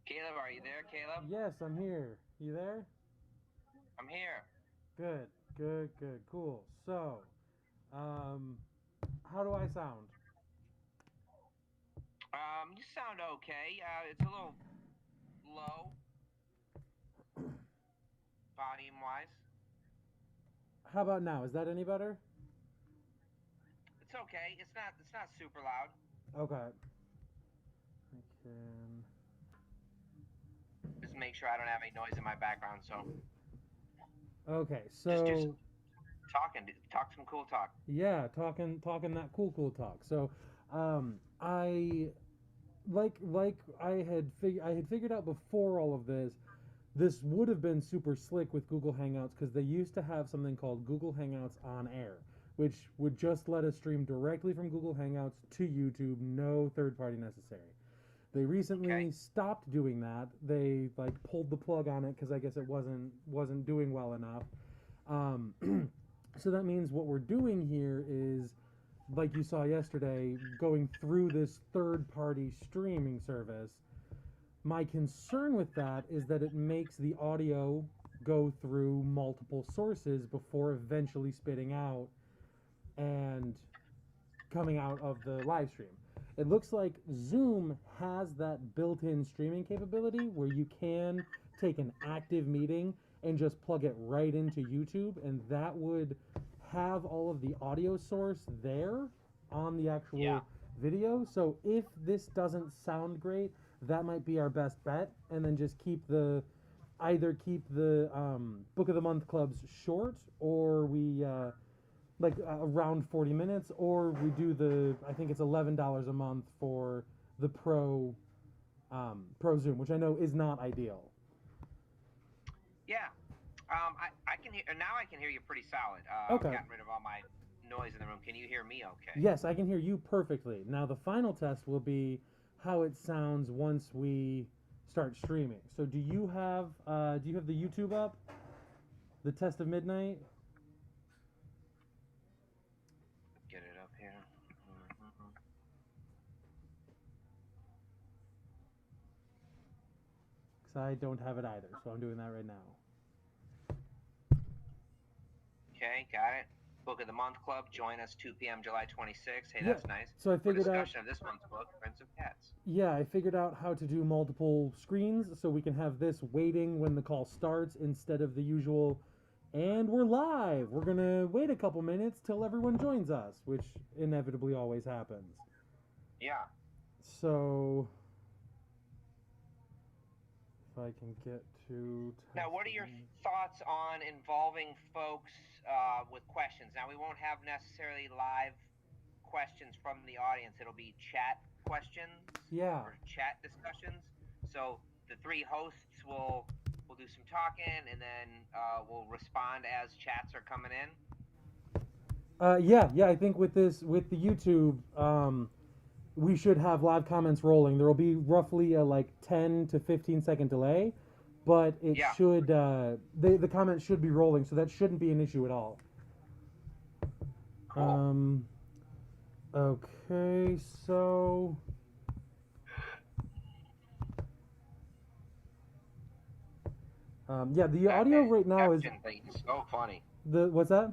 Caleb, are you there, Caleb? Yes, I'm here. You there? I'm here. Good, good, good, cool. So, um, how do I sound? You sound okay. It's a little low, volume-wise. How about now? Is that any better? It's okay. It's not super loud. Okay. I can. Just make sure I don't have any noise in my background. So Okay, just do so some talking. Talk some cool talk. yeah, talking that cool talk. So, I like I had figured out before all of this. This would have been super slick with Google Hangouts because they used to have something called Google Hangouts on Air, which would just let us stream directly from Google Hangouts to YouTube, no third party necessary. They recently Okay. stopped doing that. They like pulled the plug on it because I guess it wasn't doing well enough. Um, so that means what we're doing here is, like you saw yesterday, going through this third party streaming service. My concern with that is that it makes the audio go through multiple sources before eventually spitting out and coming out of the live stream. It looks like Zoom has that built in streaming capability where you can take an active meeting and just plug it right into YouTube, and that would have all of the audio source there on the Yeah. actual video. So if this doesn't sound great, that might be our best bet, and then just keep the either keep the book of the month clubs short, or we like around 40 minutes, or we do the I think it's $11 a month for the pro Zoom, which I know is not ideal. Yeah. I can hear now. I can hear you pretty solid. I've Okay. gotten rid of all my noise in the room. Can you hear me? Okay. Yes, I can hear you perfectly. Now the final test will be how it sounds once we start streaming. So do you have the YouTube up? The test of midnight? Get it up here. Because I don't have it either, so I'm doing that right now. Okay, got it. Book of the Month Club. Join us 2 p.m. July 26th. Hey, Yeah. that's nice. So I For figured out discussion of this month's book, Prince of Cats. Yeah, I figured out how to do multiple screens so we can have this waiting when the call starts instead of the usual. And we're live. We're going to wait a couple minutes till everyone joins us, which inevitably always happens. Yeah. So, if I can get to. Now, what are your thoughts on involving folks with questions? Now, we won't have necessarily live questions from the audience. It'll be chat questions Yeah. or chat discussions. So the three hosts will do some talking, and then we'll respond as chats are coming in. Yeah, I think with with the YouTube, we should have live comments rolling. There will be roughly a like 10 to 15-second delay, but it Yeah. should the comments should be rolling, so that shouldn't be an issue at all. Cool. Um, okay, so yeah, the That audio right now is Inception thing is so funny. the what's that?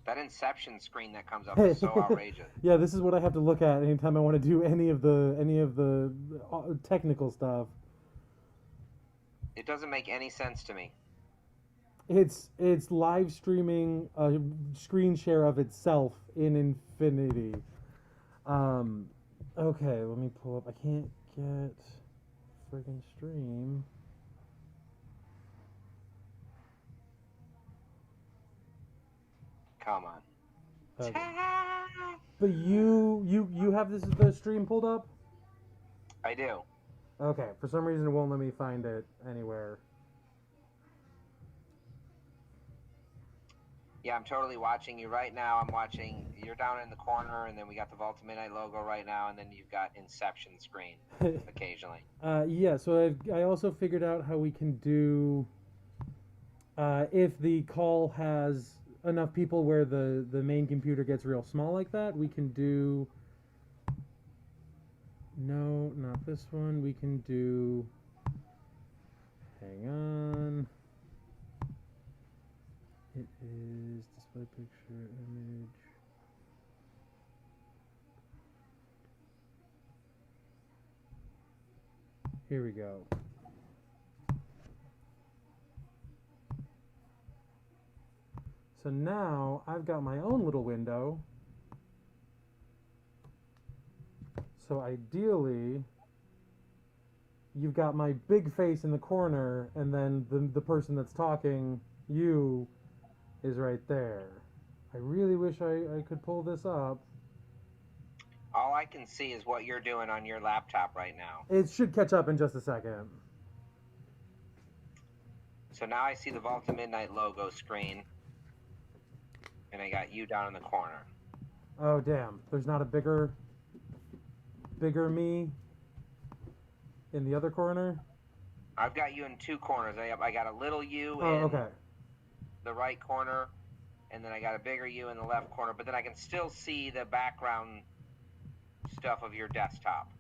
That Inception screen that comes up is so outrageous. Yeah, this is what I have to look at anytime I want to do any of the technical stuff. It doesn't make any sense to me. It's live streaming a screen share of itself in infinity. Um, okay, let me pull up. I can't get friggin' stream. Come on. But you have this the stream pulled up? I do. Okay, for some reason it won't let me find it anywhere. Yeah, I'm totally watching you right now. I'm watching. You're down in the corner, and then we got the Vault of Midnight logo right now, and then you've got Inception screen occasionally. Yeah, so I also figured out how we can do if the call has enough people where the main computer gets real small like that, we can do this one we can do. Hang on. It is display picture image. Here we go. So now I've got my own little window. So ideally, you've got my big face in the corner, and then the person that's talking, you, is right there. I really wish I could pull this up. All I can see is what you're doing on your laptop right now. It should catch up in just a second. So now I see the Vault of Midnight logo screen, and I got you down in the corner. Oh damn! There's not a bigger me in the other corner. I've got you in two corners. I got a little you Oh, in okay. the right corner, and then I got a bigger you in the left corner. But then I can still see the background stuff of your desktop.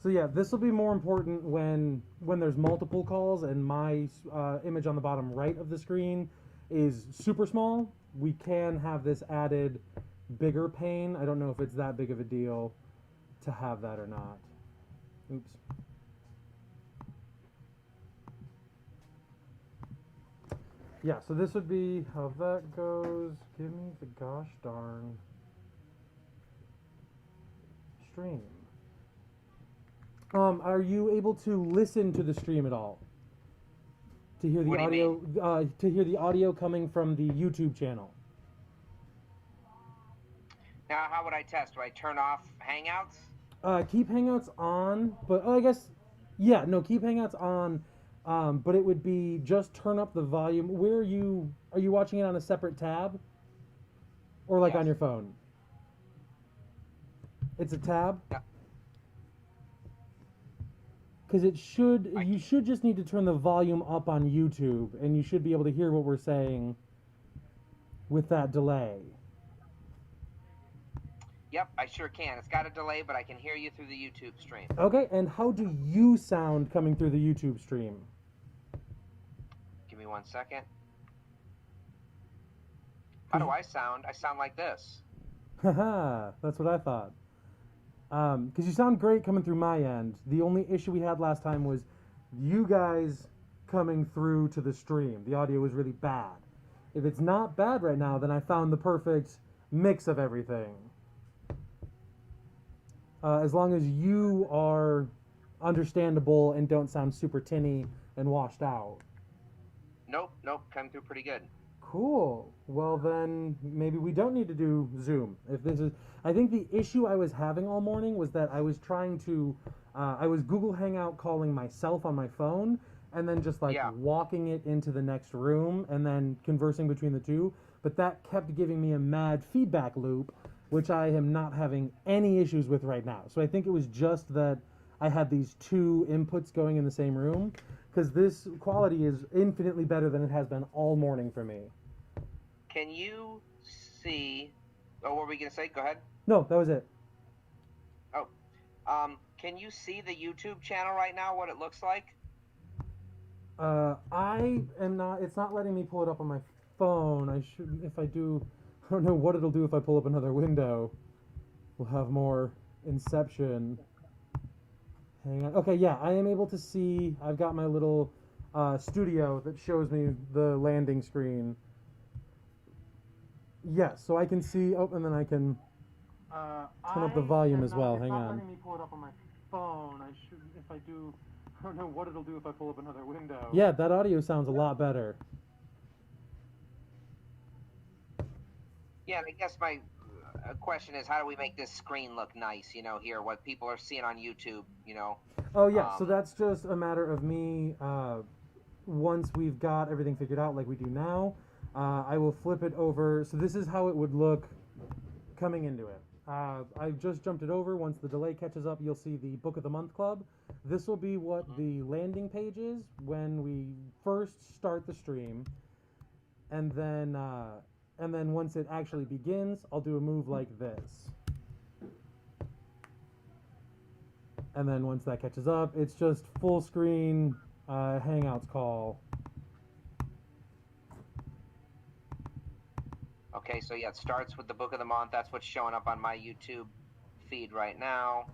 So yeah, this will be more important when there's multiple calls and my image on the bottom right of the screen is super small. We can have this added bigger pane. I don't know if it's that big of a deal to have that or not. Oops. Yeah, so this would be how that goes. Give me the gosh darn stream. Are you able to listen to the stream at all? To hear the What do you audio, to hear the audio coming from the YouTube channel. Now, how would I test? Do I turn off Hangouts? Keep Hangouts on, but I guess, yeah, no, keep Hangouts on. But it would be just turn up the volume. Where are you watching it on a separate tab? Or like Yes. on your phone? It's a tab? Yeah. Because you should just need to turn the volume up on YouTube, and you should be able to hear what we're saying with that delay. Yep, I sure can. It's got a delay, but I can hear you through the YouTube stream. Okay, and how do you sound coming through the YouTube stream? Give me 1 second. How do I sound? I sound like this. Haha, that's what I thought. Because you sound great coming through my end. The only issue we had last time was you guys coming through to the stream. The audio was really bad. If it's not bad right now, then I found the perfect mix of everything. As long as you are understandable and don't sound super tinny and washed out. Nope, coming through pretty good. Cool. Well then, maybe we don't need to do Zoom. If this is, I think the issue I was having all morning was that I was trying to, I was Google Hangout calling myself on my phone, and then just like walking it into the next room, and then conversing between the two. But that kept giving me a mad feedback loop, which I am not having any issues with right now. So I think it was just that I had these two inputs going in the same room, because this quality is infinitely better than it has been all morning for me. Can you see... Oh, what were we going to say? Go ahead. No, that was it. Oh. Can you see the YouTube channel right now, what it looks like? I am not... It's not letting me pull it up on my phone. I should... If I do... I don't know what it'll do if I pull up another window. We'll have more Inception. Hang on. Okay, yeah, I am able to see... I've got my little studio that shows me the landing screen. Yes, so I can see... Oh, and then I can turn up the volume as well. Hang on. It's not letting me pull it up on my phone. I should... If I do... I don't know what it'll do if I pull up another window. Yeah, that audio sounds a lot better. Yeah, and I guess my question is, how do we make this screen look nice, you know, here, what people are seeing on YouTube, you know? Oh, yeah, so that's just a matter of me, once we've got everything figured out like we do now, I will flip it over. So this is how it would look coming into it. I've just jumped it over. Once the delay catches up, you'll see the Book of the Month Club. This will be what the landing page is when we first start the stream. And then once it actually begins, I'll do a move like this. And then once that catches up, it's just full screen Hangouts call. Okay, so yeah, it starts with the book of the month. That's what's showing up on my YouTube feed right now.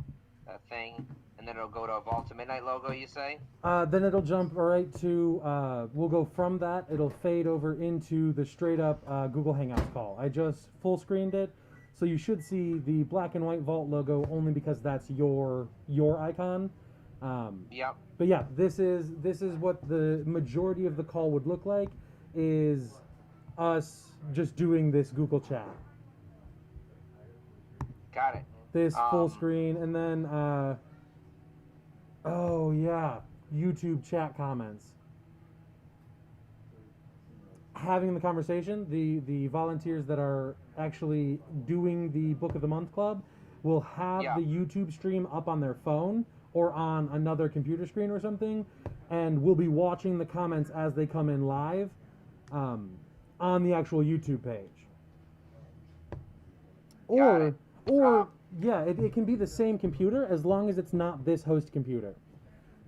That thing. And then it'll go to a Vault of Midnight logo, you say? Then it'll jump right to, we'll go from that, it'll fade over into the straight up Google Hangouts call. I just full screened it, so you should see the black and white Vault logo only because that's your icon. Yep. But yeah, this is what the majority of the call would look like, is us just doing this Google chat. Got it. This full screen, and then, oh yeah, YouTube chat comments. Having the conversation, the volunteers that are actually doing the Book of the Month Club will have the YouTube stream up on their phone or on another computer screen or something, and we'll be watching the comments as they come in live on the actual YouTube page. Or yeah, it can be the same computer as long as it's not this host computer.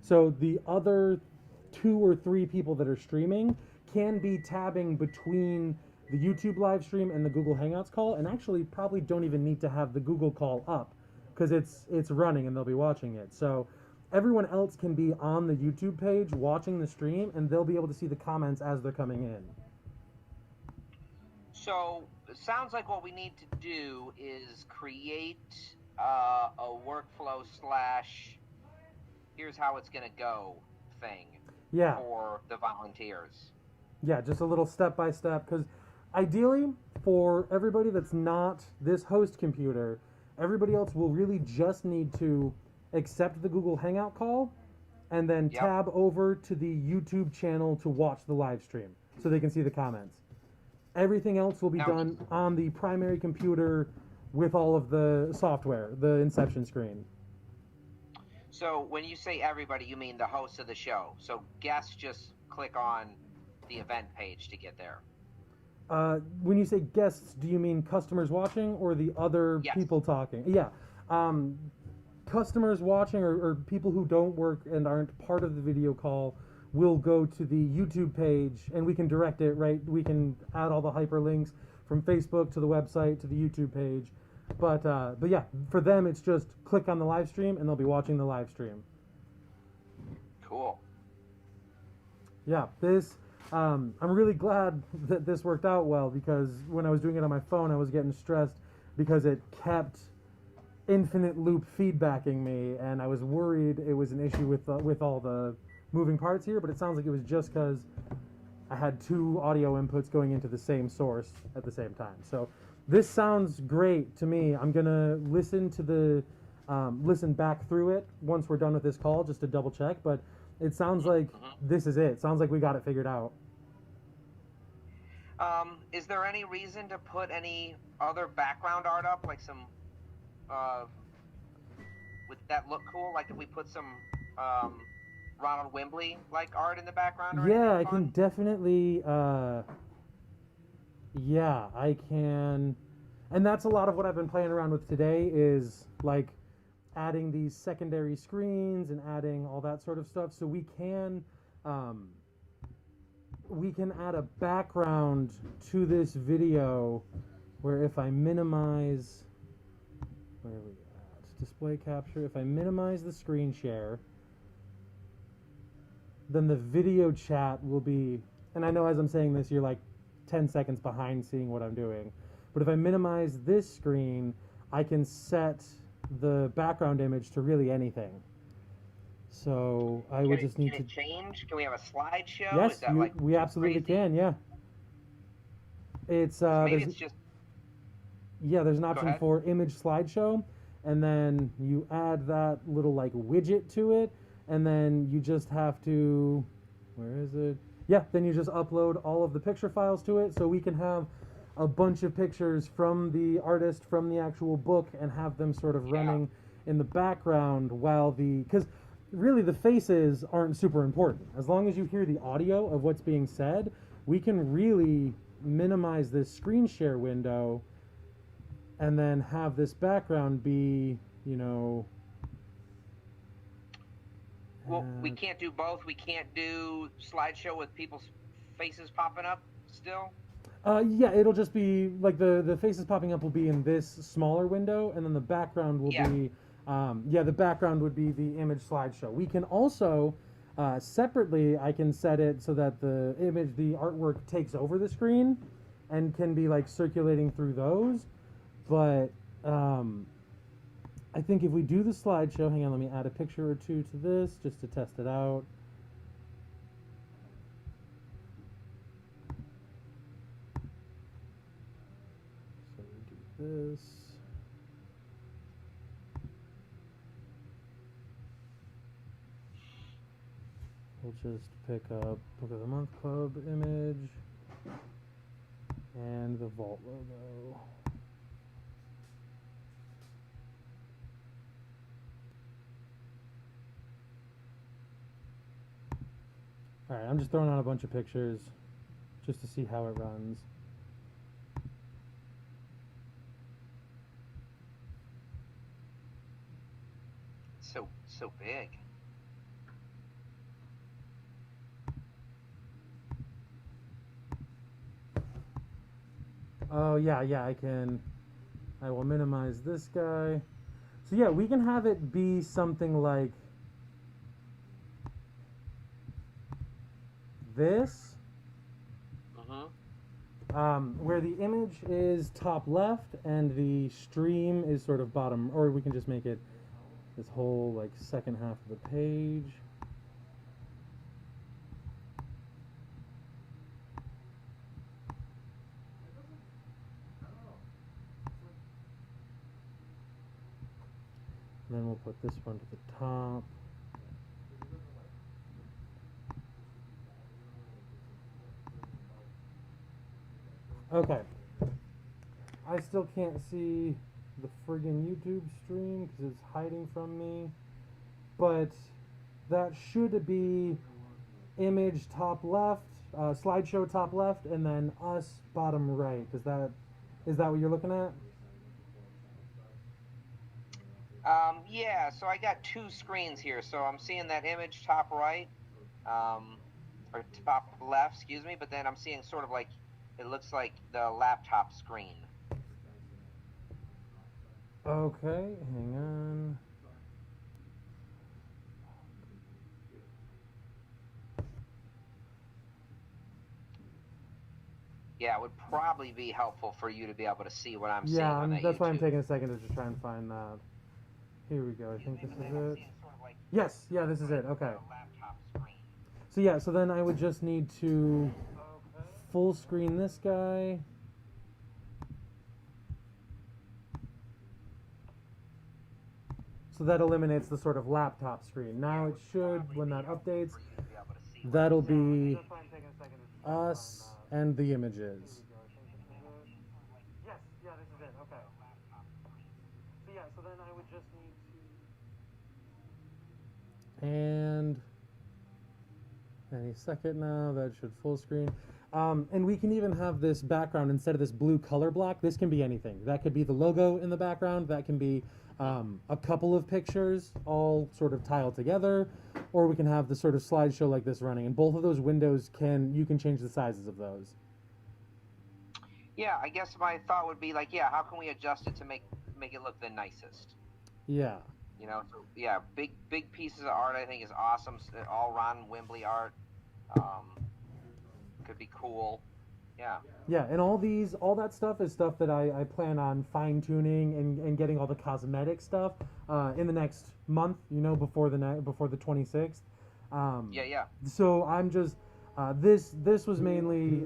So the other 2 or 3 people that are streaming can be tabbing between the YouTube live stream and the Google Hangouts call, and actually probably don't even need to have the Google call up because it's running and they'll be watching it. So everyone else can be on the YouTube page watching the stream, and they'll be able to see the comments as they're coming in. So it sounds like what we need to do is create a workflow / here's how it's going to go thing for the volunteers. Yeah, just a little step-by-step, because ideally, for everybody that's not this host computer, everybody else will really just need to accept the Google Hangout call and then tab over to the YouTube channel to watch the live stream so they can see the comments. Everything else will be done on the primary computer with all of the software, the Inception screen. So when you say everybody, you mean the host of the show. So guests just click on the event page to get there. When you say guests, do you mean customers watching or the other people talking? Yeah. Customers watching or people who don't work and aren't part of the video call will go to the YouTube page, and we can direct it, right? We can add all the hyperlinks from Facebook to the website to the YouTube page. But yeah, for them, it's just click on the live stream, and they'll be watching the live stream. Cool. Yeah, this, I'm really glad that this worked out well, because when I was doing it on my phone, I was getting stressed because it kept infinite loop feedbacking me, and I was worried it was an issue with all the moving parts here, but it sounds like it was just because I had 2 audio inputs going into the same source at the same time. So this sounds great to me. I'm gonna listen to the listen back through it once we're done with this call just to double check, but it sounds like this is it. Sounds like we got it figured out. Is there any reason to put any other background art up, like some would that look cool, like if we put some Ronald Wimbley like art in the background? Or yeah, I can definitely. Yeah, I can, and that's a lot of what I've been playing around with today. Is like adding these secondary screens and adding all that sort of stuff, so we can add a background to this video. Where if I minimize, where are we at? Display capture. If I minimize the screen share, then the video chat will be, and I know as I'm saying this, you're like 10 seconds behind seeing what I'm doing. But if I minimize this screen, I can set the background image to really anything. So I would just need to change. Can we have a slideshow? Yes, Is that we absolutely can. Yeah. It's maybe it's just. Yeah, there's an option for image slideshow, and then you add that little like widget to it, and then you just have to, where is it? Yeah, then you just upload all of the picture files to it, so we can have a bunch of pictures from the artist, from the actual book, and have them sort of running in the background while because really the faces aren't super important. As long as you hear the audio of what's being said, we can really minimize this screen share window and then have this background be, Well, we can't do both. We can't do slideshow with people's faces popping up still. Yeah, it'll just be like the faces popping up will be in this smaller window, and then the background will be, the background would be the image slideshow. We can also, separately, I can set it so that the image, the artwork takes over the screen, and can be like circulating through those. But I think if we do the slideshow, hang on, let me add a picture or two to this just to test it out. This. We'll just pick up Book of the Month Club image and the Vault logo. Alright, I'm just throwing out a bunch of pictures just to see how it runs. So big. Oh yeah, I will minimize this guy. So yeah, we can have it be something like this. Where the image is top left and the stream is sort of bottom, or we can just make it this whole like second half of the page. And then we'll put this one to the top. Okay. I still can't see the friggin' YouTube stream because it's hiding from me. But that should be image top left, slideshow top left, and then us bottom right. Is that what you're looking at? Yeah, so I got two screens here. So I'm seeing that image top right, or top left, excuse me, but then I'm seeing sort of like, it looks like the laptop screen. Okay, hang on. Yeah, it would probably be helpful for you to be able to see what I'm seeing. Yeah, that's why I'm taking a second to just try and find that. Here we go. I think this is it. Yes, yeah, this is it. Okay. So yeah, so then I would just need to full screen this guy. So that eliminates the sort of laptop screen. Now it should, when that updates, that'll be us and the images. Yes, yeah, this is it. Okay. So yeah, so then I would just need to... And any second now, that should full screen. And we can even have this background, instead of this blue color block, this can be anything. That could be the logo in the background, that can be a couple of pictures all sort of tiled together, or we can have the sort of slideshow like this running. And both of those windows you can change the sizes of those. Yeah, I guess my thought would be like, yeah, how can we adjust it to make it look the nicest? Yeah. You know, so yeah, big pieces of art I think is awesome. All Ron Wimbley art could be cool. Yeah. Yeah, and all that stuff is stuff that I plan on fine tuning and getting all the cosmetic stuff in the next month. You know, before the 26th. Yeah. So I'm just this was mainly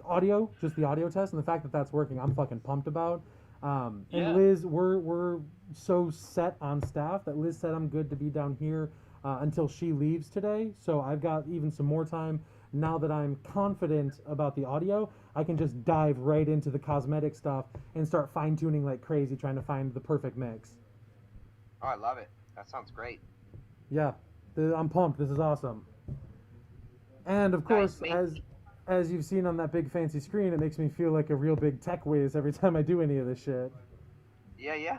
audio, just the audio test, and the fact that that's working, I'm fucking pumped about. And Liz, we're so set on staff that Liz said I'm good to be down here until she leaves today. So I've got even some more time. Now that I'm confident about the audio, I can just dive right into the cosmetic stuff and start fine-tuning like crazy, trying to find the perfect mix. Oh, I love it. That sounds great. Yeah, I'm pumped. This is awesome. And of course, as you've seen on that big fancy screen, it makes me feel like a real big tech whiz every time I do any of this shit. Yeah.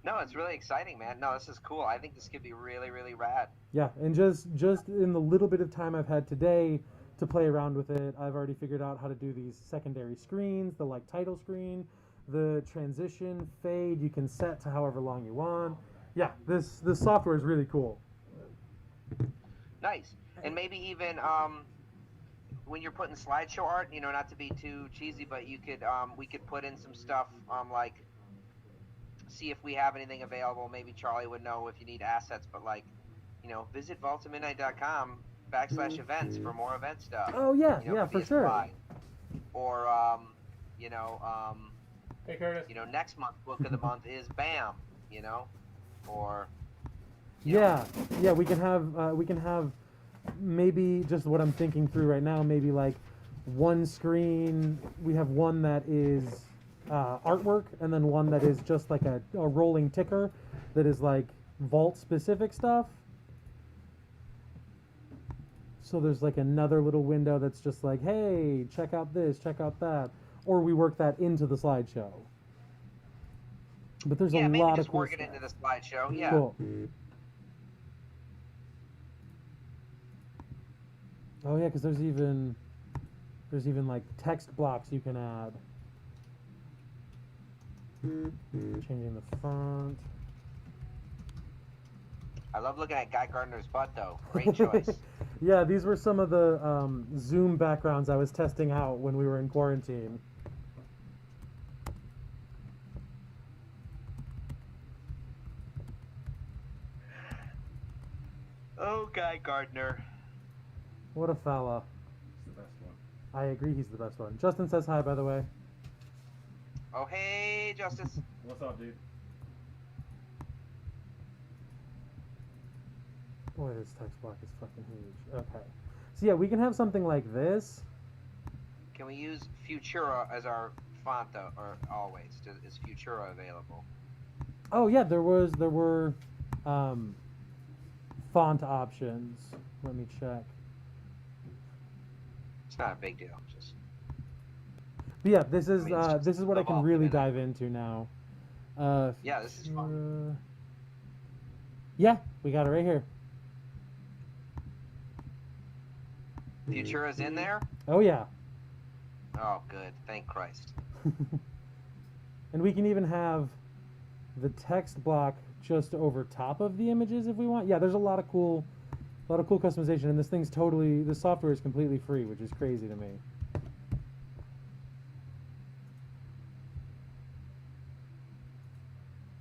No, it's really exciting, man. No, this is cool. I think this could be really, really rad. Yeah, and just in the little bit of time I've had today to play around with it, I've already figured out how to do these secondary screens, the like title screen, the transition, fade, you can set to however long you want. Yeah, this software is really cool. Nice. And maybe even when you're putting slideshow art, not to be too cheesy, but you could we could put in some stuff like see if we have anything available. Maybe Charlie would know if you need assets, but like, visit vaultofmidnight.com/events for more event stuff. Oh yeah, yeah, for sure. Or hey Curtis. Next month's book of the month is BAM. Or yeah, we can have maybe just what I'm thinking through right now. Maybe like one screen. We have one that is artwork, and then one that is just like a rolling ticker that is like vault specific stuff. So there's like another little window that's just like, hey, check out this, check out that, or we work that into the slideshow. But there's a lot of cool work it into the slideshow. Yeah. Cool. Oh yeah, because there's even like text blocks you can add. Changing the font. I love looking at Guy Gardner's butt, though. Great choice. Yeah, these were some of the Zoom backgrounds I was testing out when we were in quarantine. Oh, Guy Gardner. What a fella. He's the best one. I agree, he's the best one. Justin says hi, by the way. Oh, hey, Justice. What's up, dude? Boy, this text block is fucking huge. Okay. So yeah, we can have something like this. Can we use Futura as our font, though, or always? Is Futura available? Oh yeah, there were font options. Let me check. It's not a big deal. Just. But yeah, this is what I can really dive into now. Yeah, this is fun. Yeah, we got it right here. Futura's in there? Oh yeah. Oh, good. Thank Christ. And we can even have the text block just over top of the images if we want. Yeah, there's a lot of cool customization, and this software is completely free, which is crazy to me.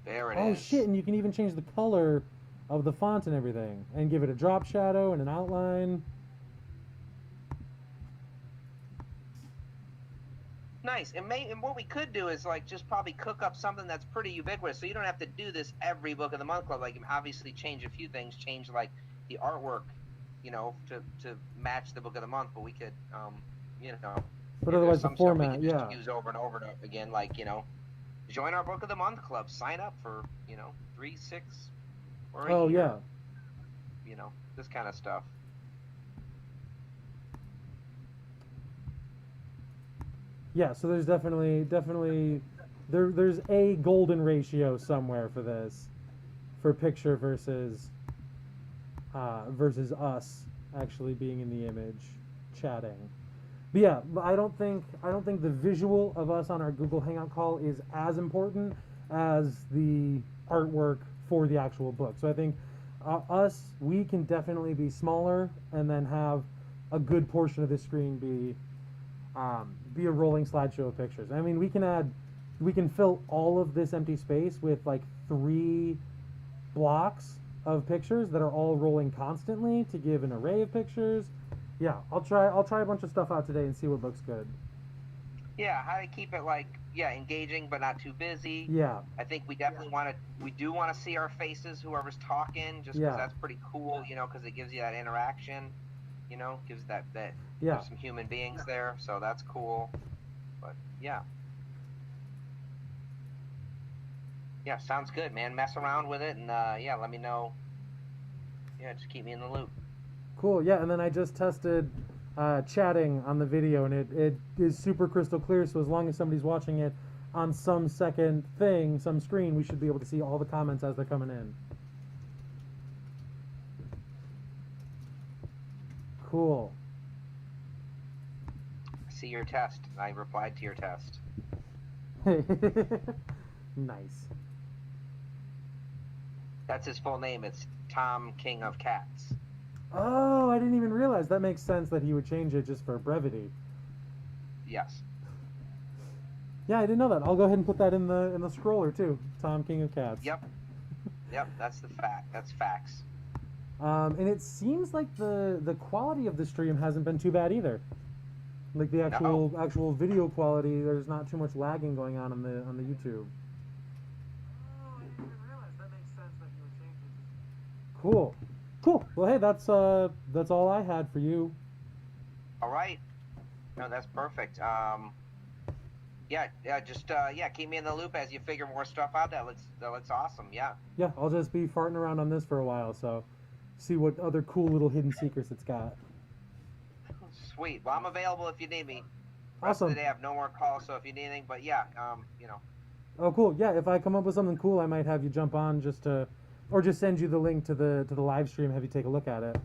There it is. Oh shit, and you can even change the color of the font and everything, and give it a drop shadow and an outline. Nice. And what we could do is like just probably cook up something that's pretty ubiquitous, so you don't have to do this every book of the month club. Like obviously change a few things, change like the artwork, to match the book of the month. But we could, But otherwise the format, we could just use over and over again, like join our book of the month club, sign up for 3, 6, or a year. Yeah. This kind of stuff. Yeah, so there's definitely there's a golden ratio somewhere for this, for picture versus us actually being in the image, chatting. But yeah, I don't think the visual of us on our Google Hangout call is as important as the artwork for the actual book. So I think we can definitely be smaller and then have a good portion of the screen be a rolling slideshow of pictures. I mean, we can fill all of this empty space with like 3 blocks of pictures that are all rolling constantly to give an array of pictures. Yeah, I'll try a bunch of stuff out today and see what looks good. Yeah, how to keep it engaging but not too busy. Yeah. I think we definitely want to see our faces, whoever's talking, just because that's pretty cool, because it gives you that interaction, gives that there's some human beings there, so that's cool. But yeah, sounds good, man. Mess around with it, and let me know. Yeah, just keep me in the loop. Cool. Yeah, and then I just tested chatting on the video, and it is super crystal clear. So as long as somebody's watching it on some second thing, some screen, we should be able to see all the comments as they're coming in. Cool. I see your test. I replied to your test. Nice. That's his full name. It's Tom King of Cats. Oh, I didn't even realize. That makes sense that he would change it just for brevity. Yes. Yeah, I didn't know that. I'll go ahead and put that in the scroller too. Tom King of Cats. Yep. Yep. That's the fact. That's facts. And it seems like the quality of the stream hasn't been too bad either. Like the actual video quality, there's not too much lagging going on the YouTube. Oh, I didn't even realize. That makes sense that you would change it. Cool. Cool. Well, hey, that's all I had for you. All right. No, that's perfect. Just keep me in the loop as you figure more stuff out. That looks awesome. Yeah. Yeah, I'll just be farting around on this for a while, so see what other cool little hidden secrets it's got. Sweet. Well, I'm available if you need me. Awesome. Rest of the day, I have no more calls, so if you need anything, but yeah, Oh, cool. Yeah, if I come up with something cool, I might have you jump on or just send you the link to the live stream, have you take a look at it.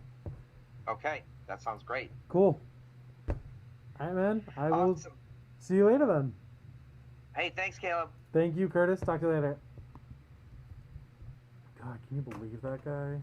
Okay, that sounds great. Cool. All right, man. I will see you later then. Hey, thanks, Caleb. Thank you, Curtis. Talk to you later. God, can you believe that guy?